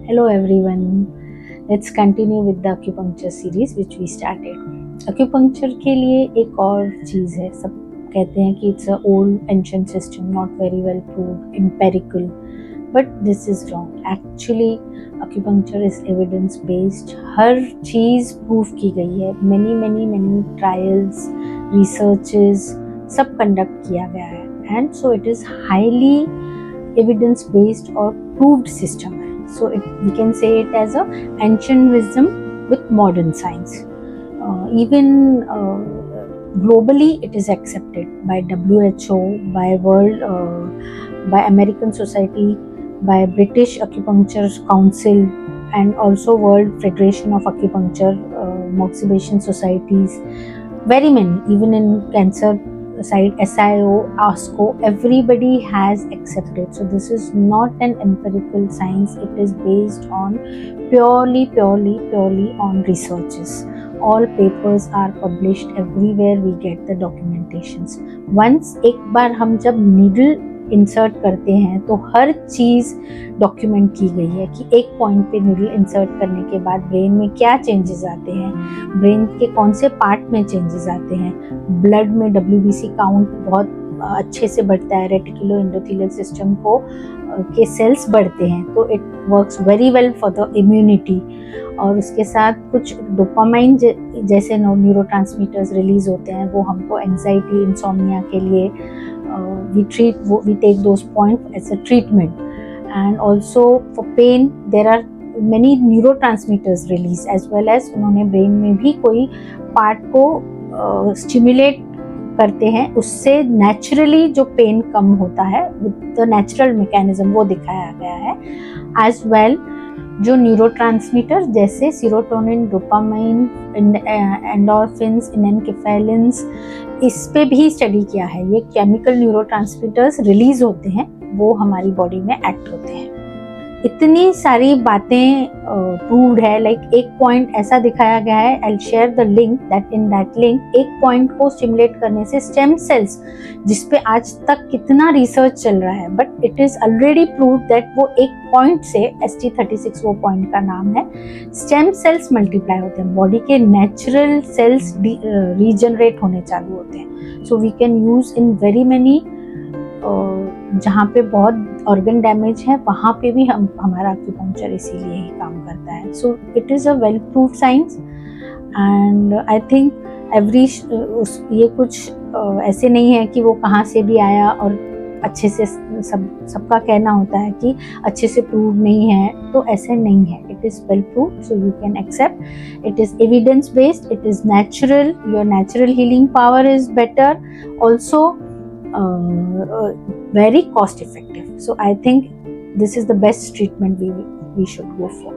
Hello everyone. Let's continue with the acupuncture series which we started. Acupuncture के लिए एक और चीज़ है, सब कहते हैं कि it's a old ancient system, not very well proved, empirical, but this is wrong. Actually, acupuncture is evidence based. Her cheese prove की गई है. Many trials, researches सब conduct किया गया है, and so it is highly evidence based or proved system. So we can say it as a ancient wisdom with modern science. Even globally it is accepted by WHO, by by American Society, by British Acupuncture Council, and also World Federation of Acupuncture, moxibustion societies, very many, even in cancer side, SIO, ASCO, everybody has accepted. So this is not an empirical science, it is based on purely on researches. All papers are published, everywhere we get the documentations. Once एक बार हम जब needle insert करते हैं तो हर चीज़ document की गई है कि एक पॉइंट पे नीडल इंसर्ट करने के बाद ब्रेन में क्या चेंजेस आते हैं, ब्रेन के कौन से पार्ट में चेंजेस आते हैं, ब्लड में WBC काउंट बहुत अच्छे से बढ़ता है, रेटिकुलो एंडोथेलियल सिस्टम को के सेल्स बढ़ते हैं, तो it works very well for the immunity. और उसके साथ कुछ डोपामाइन जैसे न्यूरोट्रांसमीटर्स रिलीज होते हैं, वो हमको एंजाइटी, इंसोम्निया के लिए we take those points as a treatment. And also for pain there are many neurotransmitters released, as well as उन्होंने ब्रेन में भी कोई पार्ट को स्टिमुलेट करते हैं, उससे नेचुरली जो पेन कम होता है विद द नेचुरल मैकेनिज्म वो दिखाया गया है. एज वेल जो न्यूरोट्रांसमीटर जैसे सीरोटोनिन, डोपामाइन, एंडोर्फिन्स, इनएनकेफेलिन्स, इस पे भी स्टडी किया है. ये केमिकल न्यूरोट्रांसमीटर्स रिलीज होते हैं, वो हमारी बॉडी में एक्ट होते हैं. इतनी सारी बातें प्रूव्ड है. लाइक एक पॉइंट ऐसा दिखाया गया है, I will share the link, that in that link एक पॉइंट को स्टिमुलेट करने से स्टेम सेल्स, जिसपे आज तक कितना रिसर्च चल रहा है, but it is already proved that वो एक पॉइंट से ST36 वो पॉइंट का नाम है, स्टेम सेल्स मल्टीप्लाई होते हैं, बॉडी के नेचुरल सेल्स रीजनरेट होने चालू होते हैं. So we can use in very many, जहाँ पे बहुत ऑर्गन डैमेज है वहाँ पे भी हमारा एक्यूपंक्चर इसीलिए ही काम करता है. So it is a well proved science, and I think ये कुछ ऐसे नहीं है कि वो कहाँ से भी आया और अच्छे से सबका कहना होता है कि अच्छे से प्रूव नहीं है, तो ऐसे नहीं है. It is well proved, so you can accept. It is evidence based, it is natural, your natural healing power is better, also very cost effective. So I think this is the best treatment we should go for.